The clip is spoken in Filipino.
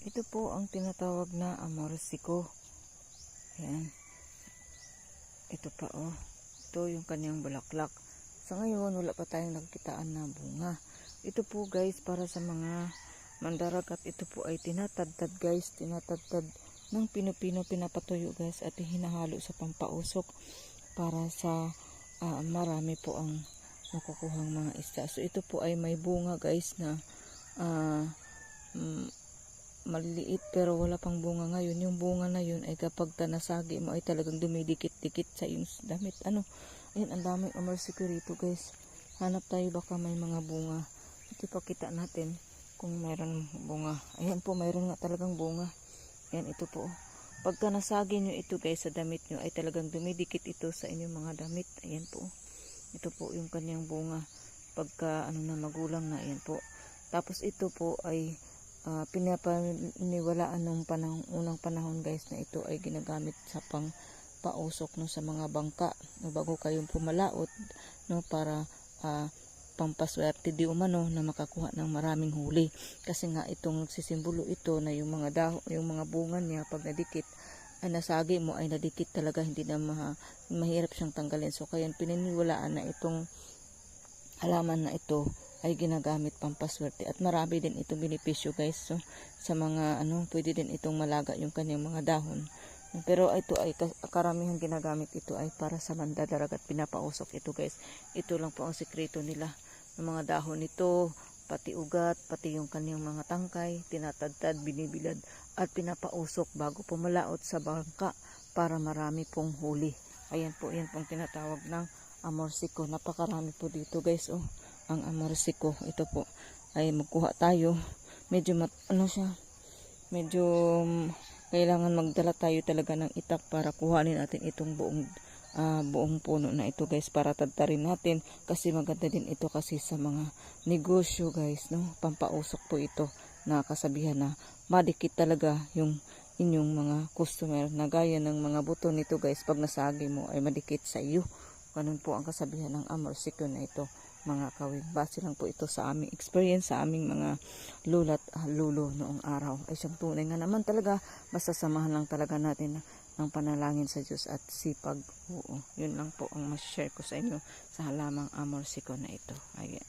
Ito po ang tinatawag na amorsiko. Ayan. Ito pa oh. Ito yung kanyang bulaklak. Sa ngayon, wala pa tayong nagkitaan na bunga. Ito po guys, para sa mga mandaragat, ito po ay tinatadtad guys. Tinatadtad ng pino-pino, pinapatuyo guys, at hinahalo sa pampausok para sa marami po ang makukuhang mga isda. So ito po ay may bunga guys na maliliit pero wala pang bunga ngayon. Yung bunga na yun ay kapag tanasagi mo ay talagang dumidikit-dikit sa iyong damit. Ayun, ang daming amorsiko rito guys. Hanap tayo, baka may mga bunga. Ito pakita natin kung mayroon bunga. Ayan po, mayroon nga talagang bunga. Ayan, ito po. Pagka nasagi nyo ito guys sa damit nyo ay talagang dumidikit ito sa inyong mga damit. Ayan po. Ito po yung kanyang bunga. Pagka na magulang na, ayan po. Tapos ito po ay pinapaniwalaan ng unang panahon guys na ito ay ginagamit sa pausok sa mga bangka bago kayong pumalaot para pampaswerte di umano na makakuha ng maraming huli, kasi nga itong sisimbolo ito na yung mga bunga niya pag nadikit ay nasagi mo ay nadikit talaga, hindi na mahirap siyang tanggalin. So kaya pininiwalaan na itong halaman na ito ay ginagamit pampaswerte, at marami din itong benepisyo guys. So sa mga pwede din itong malaga yung kanyang mga dahon, pero ito ay karamihan ginagamit ito ay para sa mandadaragat, pinapausok ito guys. Ito lang po ang sikreto nila ng mga dahon nito, pati ugat, pati yung kanyang mga tangkay, tinatadtad, binibilad at pinapausok bago pumalaot sa bangka para marami pong huli. Ayan po, yan pong tinatawag ng amorsiko. Napakarami po dito guys ang amorsiko. Ito po ay magkuha tayo. Medyo medyo kailangan magdala tayo talaga ng itak para kuhanin natin itong buong puno na ito guys, para tadtarin natin, kasi maganda din ito kasi sa mga negosyo guys, pampausok po ito, na kasabihan na madikit talaga yung inyong mga customer, na gaya ng mga buto nito guys, pag nasagi mo ay madikit sa iyo. Ganun po ang kasabihan ng amorsiko na ito mga kawig. Base lang po ito sa aming experience, sa aming mga lula't lulo noong araw. Ay siyang tunay nga naman talaga, masasamahan lang talaga natin ng panalangin sa Diyos at sipag. Oo, yun lang po ang mas-share ko sa inyo sa halamang amorsiko na ito. Ayan.